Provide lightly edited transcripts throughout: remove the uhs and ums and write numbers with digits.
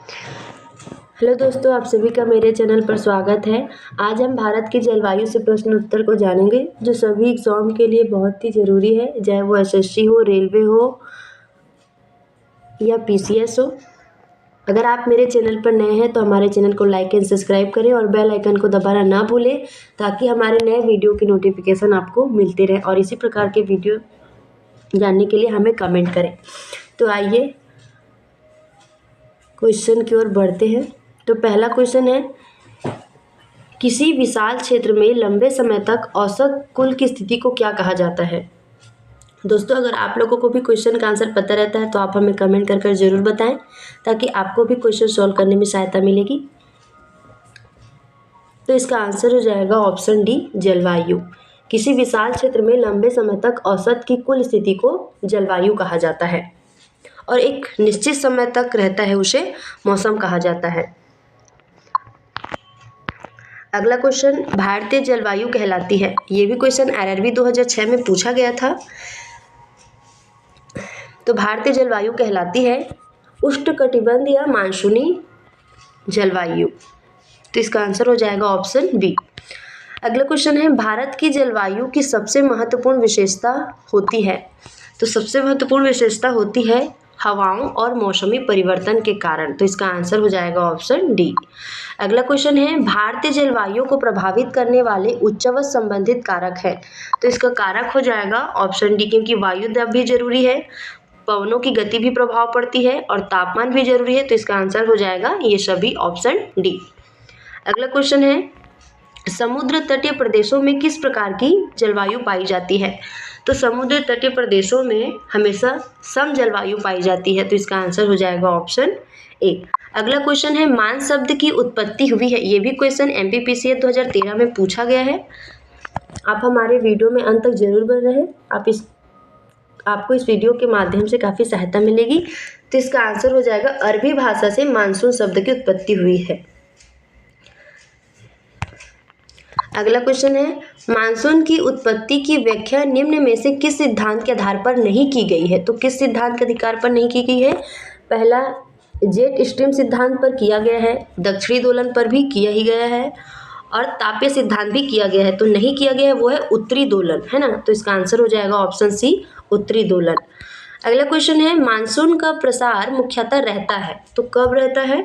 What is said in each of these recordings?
Hello दोस्तों, आप सभी का मेरे चैनल पर स्वागत है। आज हम भारत की जलवायु से प्रश्न उत्तर को जानेंगे, जो सभी एग्जाम के लिए बहुत ही ज़रूरी है, चाहे वो एसएससी हो, रेलवे हो या पीसीएस हो। अगर आप मेरे चैनल पर नए हैं तो हमारे चैनल को लाइक एंड सब्सक्राइब करें और बेल आइकन को दबाना ना भूलें, ताकि हमारे नए वीडियो की नोटिफिकेशन आपको मिलती रहे। और इसी प्रकार के वीडियो जानने के लिए हमें कमेंट करें। तो आइए क्वेश्चन की ओर बढ़ते हैं। तो पहला क्वेश्चन है, किसी विशाल क्षेत्र में लंबे समय तक औसत कुल की स्थिति को क्या कहा जाता है। दोस्तों, अगर आप लोगों को भी क्वेश्चन का आंसर पता रहता है तो आप हमें कमेंट कर ज़रूर बताएं, ताकि आपको भी क्वेश्चन सॉल्व करने में सहायता मिलेगी। तो इसका आंसर हो जाएगा ऑप्शन डी, जलवायु। किसी विशाल क्षेत्र में लंबे समय तक औसत की कुल स्थिति को जलवायु कहा जाता है, और एक निश्चित समय तक रहता है उसे मौसम कहा जाता है। अगला क्वेश्चन, भारतीय जलवायु कहलाती है। ये भी क्वेश्चन आरआरबी 2006 में पूछा गया था। तो भारतीय जलवायु कहलाती है उष्णकटिबंध या मानसूनी जलवायु। तो इसका आंसर हो जाएगा ऑप्शन बी। अगला क्वेश्चन है, भारत की जलवायु की सबसे महत्वपूर्ण विशेषता होती है। तो सबसे महत्वपूर्ण विशेषता होती है हवाओं और मौसमी परिवर्तन के कारण। तो इसका आंसर हो जाएगा ऑप्शन डी। अगला क्वेश्चन है, भारतीय जलवायु को प्रभावित करने वाले उच्चवत संबंधित कारक है। तो इसका कारक हो जाएगा ऑप्शन डी, क्योंकि वायु दाब भी जरूरी है, पवनों की गति भी प्रभाव पड़ती है और तापमान भी जरूरी है। तो इसका आंसर हो जाएगा ये सभी ऑप्शन डी। अगला क्वेश्चन है, समुद्र तटीय प्रदेशों में किस प्रकार की जलवायु पाई जाती है। तो समुद्र तटीय प्रदेशों में हमेशा सम जलवायु पाई जाती है। तो इसका आंसर हो जाएगा ऑप्शन ए। अगला क्वेश्चन है, मान शब्द की उत्पत्ति हुई है। ये भी क्वेश्चन एमपीपीसीएस 2013 में पूछा गया है। आप हमारे वीडियो में अंत तक जरूर बने रहें, आपको इस वीडियो के माध्यम से काफ़ी सहायता मिलेगी। तो इसका आंसर हो जाएगा अरबी भाषा से मानसून शब्द की उत्पत्ति हुई है। अगला क्वेश्चन है, मानसून की उत्पत्ति की व्याख्या निम्न में से किस सिद्धांत के आधार पर नहीं की गई है। तो किस सिद्धांत के अधिकार पर नहीं की गई है। पहला, जेट स्ट्रीम सिद्धांत पर किया गया है, दक्षिणी दोलन पर भी किया ही गया है, और तापीय सिद्धांत भी किया गया है। तो नहीं किया गया है वो है उत्तरी दोलन, है ना। तो इसका आंसर हो जाएगा ऑप्शन सी, उत्तरी दोलन। अगला क्वेश्चन है, मानसून का प्रसार मुख्यतः रहता है। तो कब रहता है।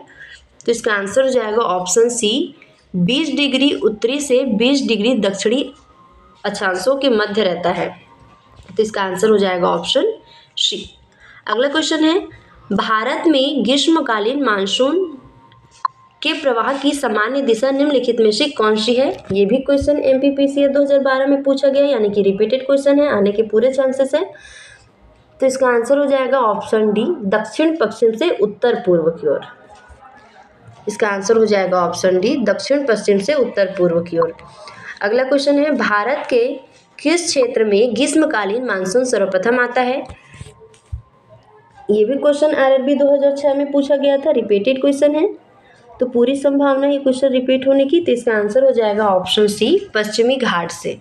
तो इसका आंसर हो जाएगा ऑप्शन सी, 20 डिग्री उत्तरी से 20 डिग्री दक्षिणी अक्षांशों के मध्य रहता है। तो इसका आंसर हो जाएगा ऑप्शन सी। अगला क्वेश्चन है, भारत में ग्रीष्मकालीन मानसून के प्रवाह की सामान्य दिशा निम्नलिखित में से कौन सी है। ये भी क्वेश्चन एमपीपीसीएस 2012 में पूछा गया, यानी कि रिपीटेड क्वेश्चन है, आने के पूरे चांसेस है। तो इसका आंसर हो जाएगा ऑप्शन डी, दक्षिण पश्चिम से उत्तर पूर्व की ओर। इसका आंसर हो जाएगा ऑप्शन डी, दक्षिण पश्चिम से उत्तर पूर्व की ओर। अगला क्वेश्चन है, भारत के किस क्षेत्र में ग्रीष्मकालीन मानसून सर्वप्रथम आता है। ये भी क्वेश्चन आरआरबी 2006 में पूछा गया था, रिपीटेड क्वेश्चन है, तो पूरी संभावना है क्वेश्चन रिपीट होने की। तो इसका आंसर हो जाएगा ऑप्शन सी, पश्चिमी घाट से,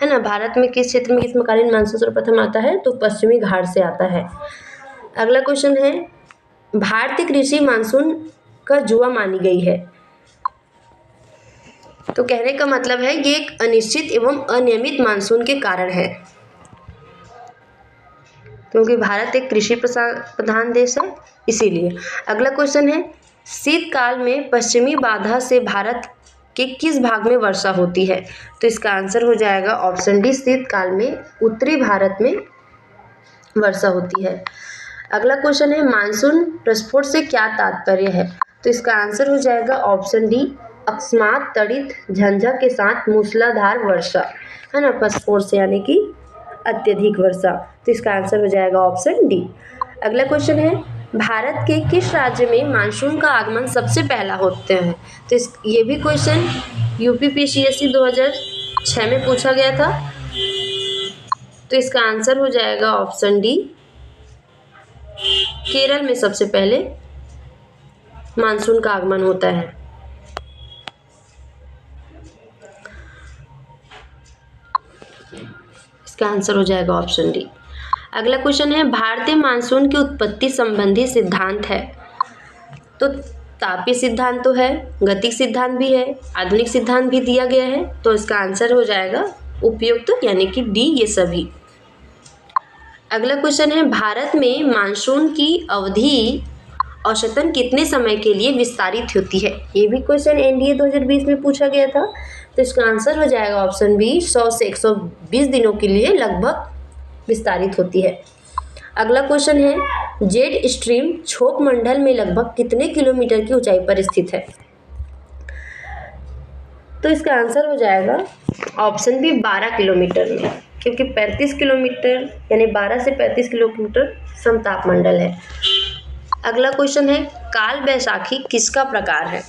है ना। भारत में किस क्षेत्र में ग्रीष्मकालीन मानसून सर्वप्रथम आता है। तो पश्चिमी घाट से आता है। अगला क्वेश्चन है, भारतीय कृषि मानसून का जुआ मानी गई है। तो कहने का मतलब है ये एक अनिश्चित एवं अनियमित मानसून के कारण है, क्योंकि भारत एक कृषि प्रधान देश है, इसीलिए। अगला क्वेश्चन है, शीतकाल में पश्चिमी बाधा से भारत के किस भाग में वर्षा होती है। तो इसका आंसर हो जाएगा ऑप्शन डी, शीतकाल में उत्तरी भारत में वर्षा होती है। अगला क्वेश्चन है, मानसून प्रस्फोट से क्या तात्पर्य है। तो इसका आंसर हो जाएगा ऑप्शन डी, अकस्मात त्वरित झंझा के साथ मूसलाधार वर्षा, है ना। प्रस्फोट से यानी कि अत्यधिक वर्षा। तो इसका आंसर हो जाएगा ऑप्शन डी। अगला क्वेश्चन है, भारत के किस राज्य में मानसून का आगमन सबसे पहला होते हैं। तो ये भी क्वेश्चन यूपीपीसीएससी 2006 में पूछा गया था। तो इसका आंसर हो जाएगा ऑप्शन डी, केरल में सबसे पहले मानसून का आगमन होता है। इसका आंसर हो जाएगा ऑप्शन डी। अगला क्वेश्चन है, भारतीय मानसून की उत्पत्ति संबंधी सिद्धांत है। तो तापीय सिद्धांत तो है, गतिक सिद्धांत भी है, आधुनिक सिद्धांत भी दिया गया है, तो इसका आंसर हो जाएगा उपयुक्त यानी कि डी ये सभी। अगला क्वेश्चन है भारत में मानसून की अवधि औसतन कितने समय के लिए विस्तारित होती है। ये भी क्वेश्चन एनडीए 2020 में पूछा गया था, तो इसका आंसर हो जाएगा ऑप्शन बी 100 से 120 दिनों के लिए लगभग विस्तारित होती है। अगला क्वेश्चन है जेड स्ट्रीम क्षोभ मंडल में लगभग कितने किलोमीटर की ऊंचाई पर स्थित है। तो इसका आंसर हो जाएगा ऑप्शन बी 12 किलोमीटर में, क्योंकि 35 किलोमीटर यानी 12 से 35 किलोमीटर समताप मंडल है। अगला क्वेश्चन है काल बैसाखी किसका प्रकार है।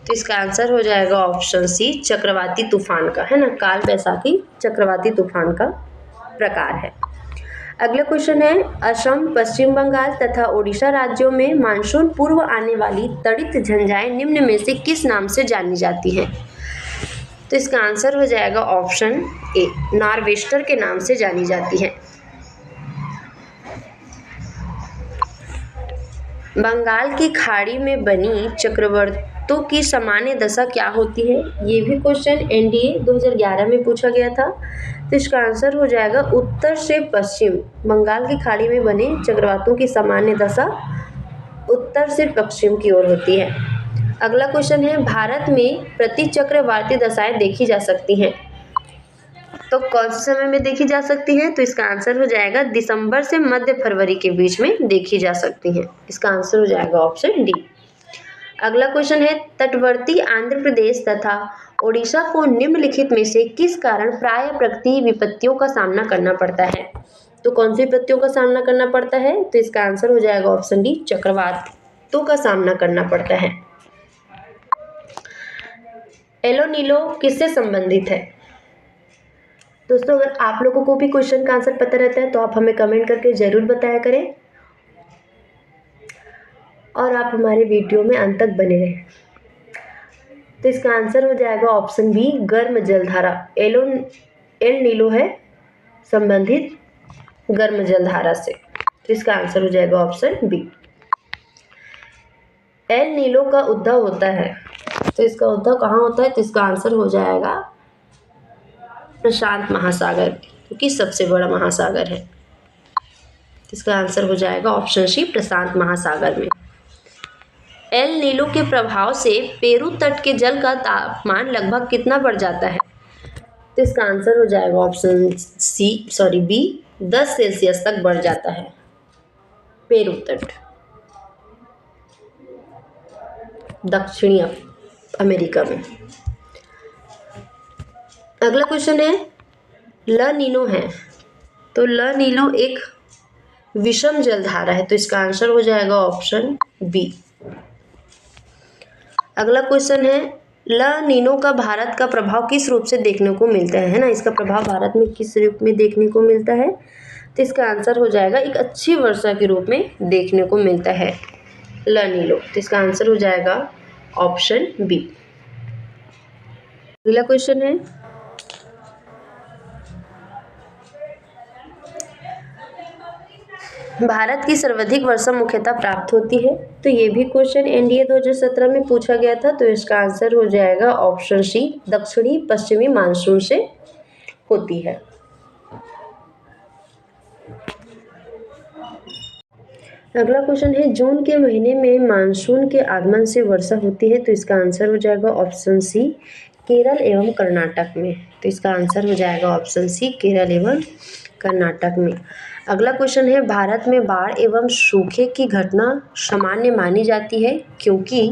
तो इसका आंसर हो जाएगा ऑप्शन सी चक्रवाती तूफान का, है ना। काल बैसाखी चक्रवाती तूफान का प्रकार है। अगला क्वेश्चन है असम, पश्चिम बंगाल तथा ओडिशा राज्यों में मानसून पूर्व आने वाली तड़ित झंझाएं निम्न में से किस नाम से जानी जाती हैं। तो इसका आंसर हो जाएगा ऑप्शन ए नॉर्वेस्टर के नाम से जानी जाती है। बंगाल की खाड़ी में बनी चक्रवातों की सामान्य दशा क्या होती है। ये भी क्वेश्चन एनडीए 2011 में पूछा गया था, तो इसका आंसर हो जाएगा उत्तर से पश्चिम। बंगाल की खाड़ी में बने चक्रवातों की सामान्य दशा उत्तर से पश्चिम की ओर होती है। अगला क्वेश्चन है भारत में प्रति चक्रवाती दशाएं देखी जा सकती हैं, तो कौन से समय में देखी जा सकती हैं। तो इसका आंसर हो जाएगा दिसंबर से मध्य फरवरी के बीच में देखी जा सकती हैं। इसका आंसर हो जाएगा ऑप्शन डी। अगला क्वेश्चन है तटवर्ती आंध्र प्रदेश तथा ओडिशा को निम्नलिखित में से किस कारण प्राय प्रकृति विपत्तियों का सामना करना पड़ता है। तो कौन सी विपत्तियों का सामना करना पड़ता है। तो इसका आंसर हो जाएगा ऑप्शन डी चक्रवातों का सामना करना पड़ता है। एलो नीलो किससे संबंधित है। दोस्तों अगर आप लोगों को भी क्वेश्चन का आंसर पता रहता है तो आप हमें कमेंट करके ज़रूर बताया करें और आप हमारे वीडियो में अंत तक बने रहें। तो इसका आंसर हो जाएगा ऑप्शन बी गर्म जलधारा। एल नीलो है संबंधित गर्म जलधारा से, तो इसका आंसर हो जाएगा ऑप्शन बी। एल नीलो का उद्भव होता है, तो इसका उद्भव कहाँ होता है। तो इसका आंसर हो जाएगा प्रशांत महासागर, क्योंकि सबसे बड़ा महासागर है। इसका आंसर हो जाएगा ऑप्शन सी प्रशांत महासागर में। एल नीलो के प्रभाव से पेरू तट के जल का तापमान लगभग कितना बढ़ जाता है। तो इसका आंसर हो जाएगा ऑप्शन बी 10 सेल्सियस तक बढ़ जाता है पेरू तट, दक्षिणी अमेरिका में। अगला क्वेश्चन है ला नीनो है, तो ला नीनो एक विषम जलधारा है, तो इसका आंसर हो जाएगा ऑप्शन बी। अगला क्वेश्चन है ला नीनो का भारत का प्रभाव किस रूप से देखने को मिलता है ना। इसका प्रभाव भारत में किस रूप में देखने को मिलता है। तो इसका आंसर हो जाएगा एक अच्छी वर्षा के रूप में देखने को मिलता है ला नीनो, तो इसका आंसर हो जाएगा ऑप्शन बी। अगला क्वेश्चन है भारत की सर्वाधिक वर्षा मुख्यतः प्राप्त होती है, तो ये भी क्वेश्चन एनडीए 2017 में पूछा गया था, तो इसका आंसर हो जाएगा ऑप्शन सी दक्षिणी पश्चिमी मानसून से होती है। अगला क्वेश्चन है जून के महीने में मानसून के आगमन से वर्षा होती है, तो इसका आंसर हो जाएगा ऑप्शन सी केरल एवं कर्नाटक में, तो इसका आंसर हो जाएगा ऑप्शन सी केरल एवं कर्नाटक में। अगला क्वेश्चन है भारत में बाढ़ एवं सूखे की घटना सामान्य मानी जाती है क्योंकि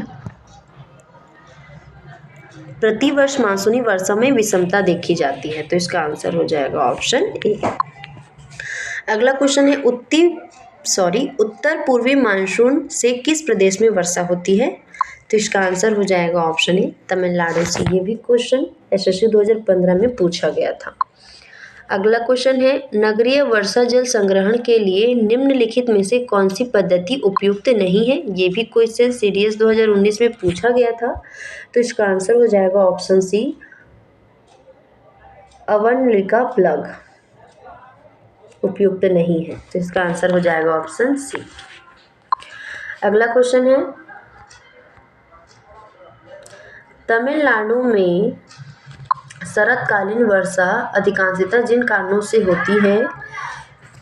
प्रतिवर्ष मानसूनी वर्षा में विषमता देखी जाती है, तो इसका आंसर हो जाएगा ऑप्शन ए। अगला क्वेश्चन है उत्तर पूर्वी मानसून से किस प्रदेश में वर्षा होती है, तो इसका आंसर हो जाएगा ऑप्शन ए तमिलनाडु से। ये भी क्वेश्चन एसएससी 2015 में पूछा गया था। अगला क्वेश्चन है नगरीय वर्षा जल संग्रहण के लिए निम्नलिखित में से कौन सी पद्धति उपयुक्त नहीं है। ये भी क्वेश्चन सीडीएस 2019 में पूछा गया था, तो इसका आंसर हो जाएगा ऑप्शन सी अवनलिका प्लग उपयुक्त नहीं है, तो इसका आंसर हो जाएगा ऑप्शन सी। अगला क्वेश्चन है तमिलनाडु में शरतकालीन वर्षा अधिकांशतः जिन कारणों से होती है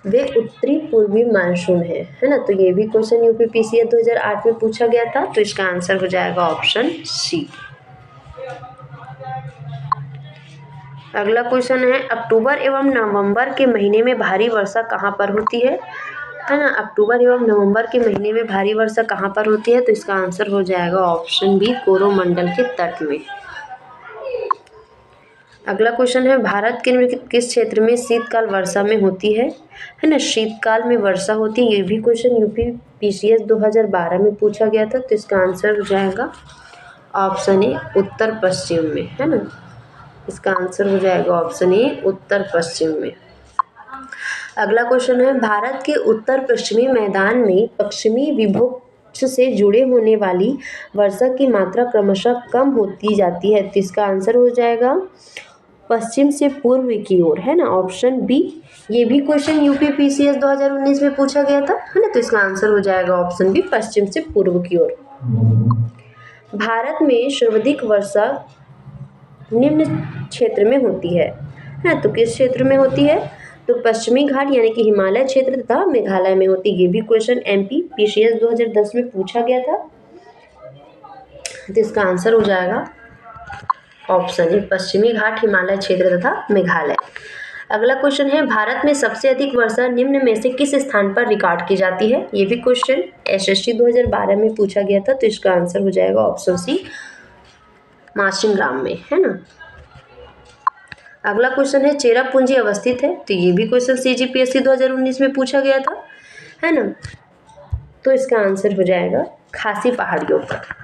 वे उत्तरी पूर्वी मानसून है ना। तो ये भी क्वेश्चन यूपीपीसीएस 2008 में पूछा गया था। तो इसका आंसर हो जाएगा ऑप्शन सी। अगला क्वेश्चन है अक्टूबर एवं नवंबर के महीने में भारी वर्षा कहाँ पर होती है ना। अक्टूबर एवं नवंबर के महीने में भारी वर्षा कहाँ पर होती है। तो इसका आंसर हो जाएगा ऑप्शन बी, कोरोमंडल के तट में। अगला क्वेश्चन है भारत के निम्नलिखित किस क्षेत्र में शीतकाल वर्षा में होती है ना। शीतकाल में वर्षा होती है। ये भी क्वेश्चन यूपीपीसीएस 2012 में पूछा गया था। तो इसका आंसर हो जाएगा ऑप्शन ए, उत्तर पश्चिम में, है ना। इसका आंसर हो जाएगा ऑप्शन ए, उत्तर पश्चिम में। अगला क्वेश्चन है भारत के उत्तर पश्चिमी मैदान में पश्चिमी विभुज से जुड़े होने वाली वर्षा की मात्रा क्रमशः कम होती जाती है। तो इसका आंसर हो जाएगा पश्चिम से पूर्व की ओर, है ना, ऑप्शन बी। ये भी क्वेश्चन यूपीपीसीएस 2019 में पूछा गया था, है ना। तो इसका आंसर हो जाएगा ऑप्शन बी, पश्चिम से पूर्व की ओर। भारत में सर्वाधिक वर्षा निम्न क्षेत्र में होती है ना। तो किस क्षेत्र में होती है। तो पश्चिमी घाट यानी कि हिमालय क्षेत्र तथा मेघालय में होती है। ये भी क्वेश्चन एमपीपीसीएस 2010 में पूछा गया था। तो इसका आंसर हो जाएगा ऑप्शन ए, पश्चिमी घाट, हिमालय क्षेत्र तथा मेघालय। अगला क्वेश्चन है भारत में सबसे अधिक वर्षा निम्न में से किस स्थान पर रिकॉर्ड की जाती है। ये भी क्वेश्चन एसएससी 2012 में पूछा गया था। तो इसका आंसर हो जाएगा ऑप्शन सी, माशिमग्राम में, है ना। अगला क्वेश्चन है चेरापूंजी अवस्थित है। तो ये भी क्वेश्चन सीजीपीएससी 2019 में पूछा गया था, है ना। तो इसका आंसर हो जाएगा खासी पहाड़ियों पर।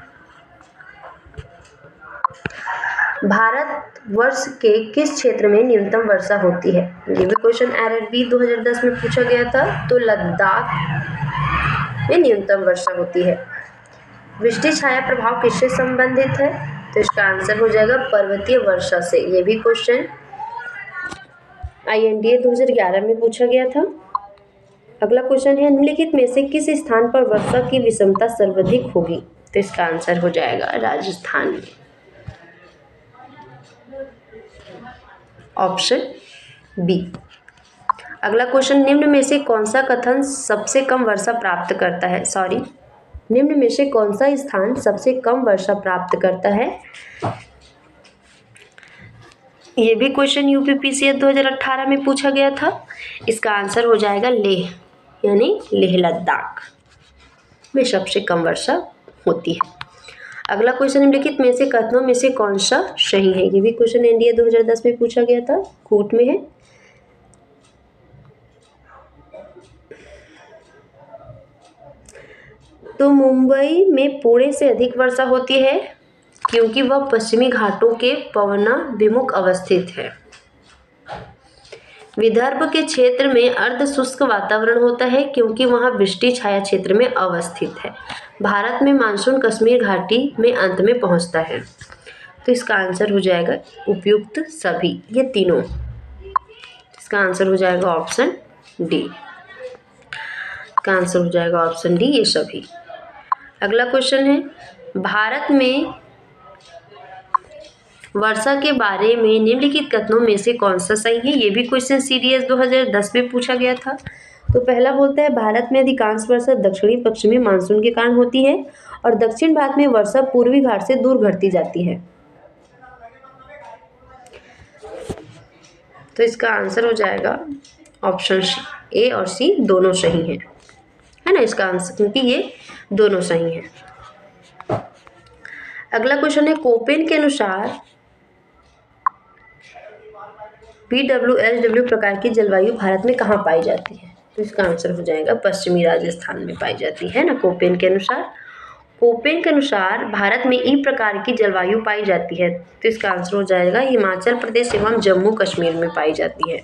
भारत वर्ष के किस क्षेत्र में न्यूनतम वर्षा होती है। ये भी क्वेश्चन आरआरबी 2010 में पूछा गया था। तो लद्दाख में न्यूनतम वर्षा होती है। वृष्टि छाया प्रभाव किससे संबंधित है। तो इसका आंसर हो जाएगा पर्वतीय वर्षा से। ये भी क्वेश्चन INDA 2011 में पूछा गया था। अगला क्वेश्चन है निम्नलिखित में से किस स्थान पर वर्षा की विषमता सर्वाधिक होगी। तो इसका आंसर हो जाएगा राजस्थान में, ऑप्शन बी। अगला क्वेश्चन निम्न में से कौन सा कथन सबसे कम वर्षा प्राप्त करता है। निम्न में से कौन सा स्थान सबसे कम वर्षा प्राप्त करता है। ये भी क्वेश्चन यूपीपीसीएस 2018 में पूछा गया था। इसका आंसर हो जाएगा लेह, यानी लेह लद्दाख में सबसे कम वर्षा होती है। अगला क्वेश्चन निम्नलिखित में से कथनों में से कौन सा सही है। ये भी क्वेश्चन एनडीए 2010 में पूछा गया था, कूट में है। तो मुंबई में पूरे से अधिक वर्षा होती है क्योंकि वह पश्चिमी घाटों के पवनाभिमुख अवस्थित है। विदर्भ के क्षेत्र में अर्ध शुष्क वातावरण होता है क्योंकि वहाँ वृष्टि छाया क्षेत्र में अवस्थित है। भारत में मानसून कश्मीर घाटी में अंत में पहुँचता है। तो इसका आंसर हो जाएगा उपयुक्त सभी, ये तीनों। इसका आंसर हो जाएगा ऑप्शन डी। इसका आंसर हो जाएगा ऑप्शन डी, ये सभी। अगला क्वेश्चन है भारत में वर्षा के बारे में निम्नलिखित कथनों में से कौन सा सही है। ये भी क्वेश्चन सीडीएस 2010 में पूछा गया था। तो पहला बोलता है भारत में अधिकांश वर्षा दक्षिणी पश्चिमी मानसून के कारण होती है और दक्षिण भारत में वर्षा पूर्वी घाट से दूर घटती जाती है। तो इसका आंसर हो जाएगा ऑप्शन ए और सी दोनों सही हैं, है ना। इसका आंसर क्योंकि ये दोनों सही हैं। अगला क्वेश्चन है कोपेन के अनुसार PWSW प्रकार की जलवायु भारत में कहाँ पाई जाती है। तो इसका आंसर हो जाएगा पश्चिमी राजस्थान में पाई जाती है ना। कोपेन के अनुसार भारत में ई प्रकार की जलवायु पाई जाती है। तो इसका आंसर हो जाएगा हिमाचल प्रदेश एवं जम्मू कश्मीर में पाई जाती है।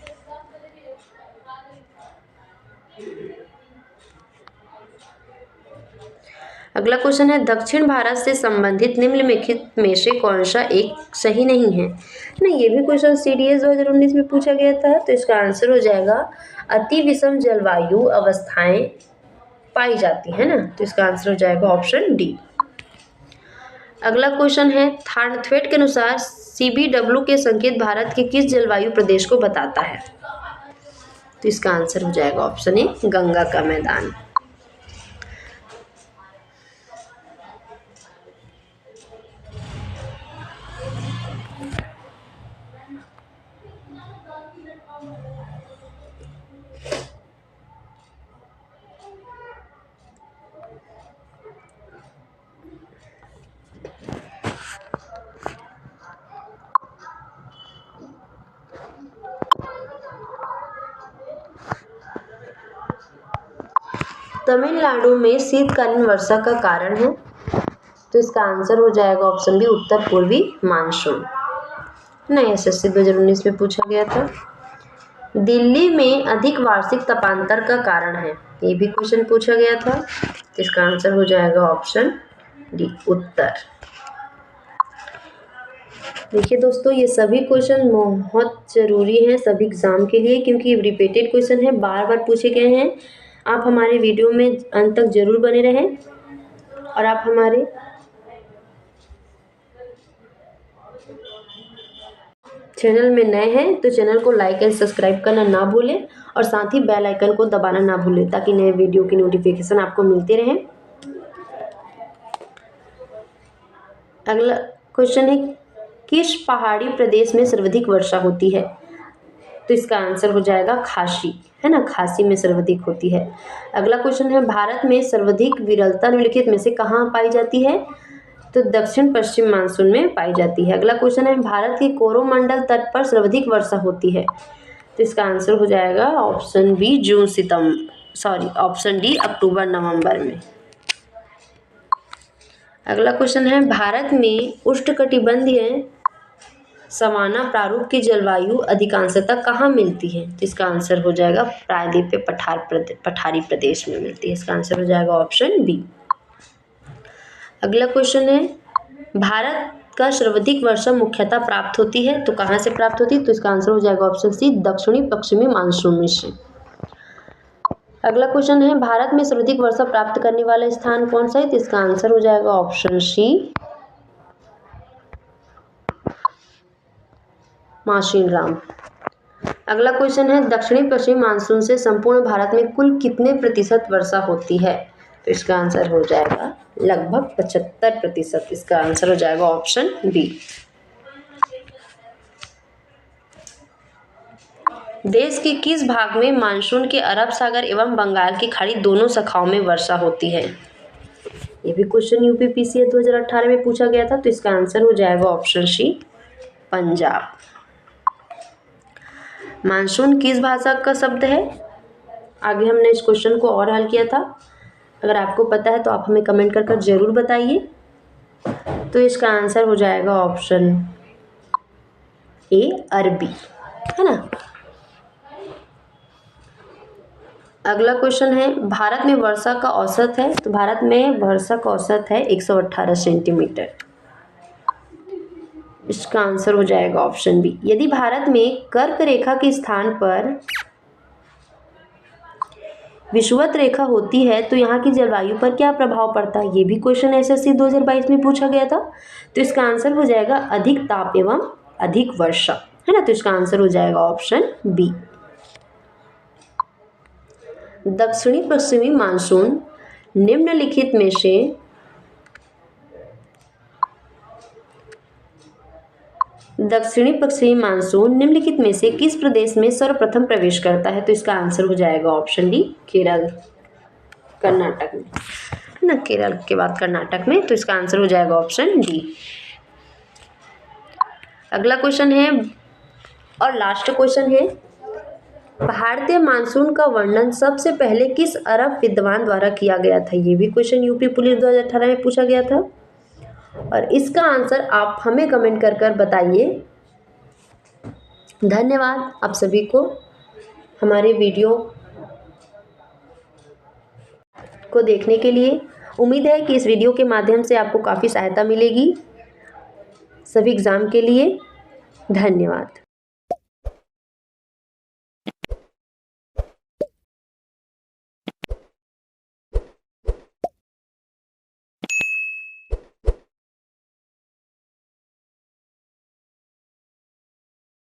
अगला क्वेश्चन है दक्षिण भारत से संबंधित निम्नलिखित में से कौन सा एक सही नहीं है ना। ये भी क्वेश्चन सीडीएस 2019 में पूछा गया था। तो इसका आंसर हो जाएगा अति विषम जलवायु अवस्थाएं पाई जाती है ना। तो इसका आंसर हो जाएगा ऑप्शन डी। अगला क्वेश्चन है, थार्नथवेट के अनुसार CBW के संकेत भारत के किस जलवायु प्रदेश को बताता है? तो इसका आंसर हो जाएगा ऑप्शन ए, गंगा का मैदान। तमिलनाडु में शीतकालीन वर्षा का कारण है, तो इसका आंसर हो जाएगा ऑप्शन बी, उत्तर पूर्वी मानसून। नहीं, SSC 2019 में पूछा गया था। दिल्ली में अधिक वार्षिक तापांतर का कारण है, ये भी क्वेश्चन पूछा गया था, तो इसका आंसर हो जाएगा ऑप्शन डी, उत्तर। देखिए दोस्तों, ये सभी क्वेश्चन बहुत ज़रूरी हैं सभी एग्ज़ाम के लिए, क्योंकि रिपीटेड क्वेश्चन है, बार बार पूछे गए हैं। आप हमारे वीडियो में अंत तक ज़रूर बने रहें, और आप हमारे चैनल में नए हैं तो चैनल को लाइक एंड सब्सक्राइब करना ना भूलें, और साथ ही बेल आइकन को दबाना ना भूलें, ताकि नए वीडियो की नोटिफिकेशन आपको मिलते रहें। अगला क्वेश्चन है, किस पहाड़ी प्रदेश में सर्वाधिक वर्षा होती है? तो इसका आंसर हो जाएगा खासी, है ना, खासी में सर्वाधिक होती है। अगला क्वेश्चन है, भारत में सर्वाधिक विरलता निम्नलिखित में से कहाँ पाई जाती है? तो दक्षिण पश्चिम मानसून में पाई जाती है। अगला क्वेश्चन है, भारत के कोरोमंडल तट पर सर्वाधिक वर्षा होती है? तो इसका आंसर हो जाएगा ऑप्शन बी, ऑप्शन डी, अक्टूबर नवंबर में। अगला क्वेश्चन है, भारत में उष्णकटिबंधीय सवाना प्रारूप की जलवायु अधिकांशतः कहाँ मिलती है? तो इसका आंसर हो जाएगा प्रायद्वीपीय पठारी प्रदेश में मिलती है। इसका आंसर हो जाएगा ऑप्शन बी। अगला क्वेश्चन है, भारत का सर्वाधिक वर्षा मुख्यतः प्राप्त होती है, तो कहाँ से प्राप्त होती है? तो इसका आंसर हो जाएगा ऑप्शन सी, दक्षिणी पश्चिमी मानसून में से। अगला क्वेश्चन है, भारत में सर्वाधिक वर्षा प्राप्त करने वाला स्थान कौन सा है? तो इसका आंसर हो जाएगा ऑप्शन सी, माशिनराम। अगला क्वेश्चन है, दक्षिणी पश्चिमी मानसून से संपूर्ण भारत में कुल कितने प्रतिशत वर्षा होती है? तो इसका आंसर हो जाएगा लगभग 75%। इसका आंसर हो जाएगा ऑप्शन बी। देश के किस भाग में मानसून के अरब सागर एवं बंगाल की खाड़ी दोनों शाखाओं में वर्षा होती है? ये भी क्वेश्चन UPPCA 2018 में पूछा गया था, तो इसका आंसर हो जाएगा ऑप्शन सी, पंजाब। मानसून किस भाषा का शब्द है? आगे हमने इस क्वेश्चन को और हल किया था, अगर आपको पता है तो आप हमें कमेंट कर जरूर बताइए। तो इसका आंसर हो जाएगा ऑप्शन ए, अरबी, है ना। अगला क्वेश्चन है, भारत में वर्षा का औसत है? तो भारत में वर्षा का औसत है 118 सेंटीमीटर। इसका आंसर हो जाएगा ऑप्शन बी। यदि भारत में कर्क रेखा के स्थान पर विषुवत रेखा होती है तो यहाँ की जलवायु पर क्या प्रभाव पड़ता है? ये भी क्वेश्चन SSC 2022 में पूछा गया था, तो इसका आंसर हो जाएगा अधिक ताप एवं अधिक वर्षा, है ना। तो इसका आंसर हो जाएगा ऑप्शन बी। दक्षिणी पश्चिमी मानसून निम्नलिखित में से किस प्रदेश में सर्वप्रथम प्रवेश करता है? तो इसका आंसर हो जाएगा ऑप्शन डी, केरल, कर्नाटक में, है ना, केरल के बाद कर्नाटक में। तो इसका आंसर हो जाएगा ऑप्शन डी। अगला क्वेश्चन है और लास्ट क्वेश्चन है, भारतीय मानसून का वर्णन सबसे पहले किस अरब विद्वान द्वारा किया गया था? ये भी क्वेश्चन यूपी पुलिस 2018 में पूछा गया था, और इसका आंसर आप हमें कमेंट कर बताइए। धन्यवाद आप सभी को हमारे वीडियो को देखने के लिए। उम्मीद है कि इस वीडियो के माध्यम से आपको काफ़ी सहायता मिलेगी सभी एग्ज़ाम के लिए। धन्यवाद।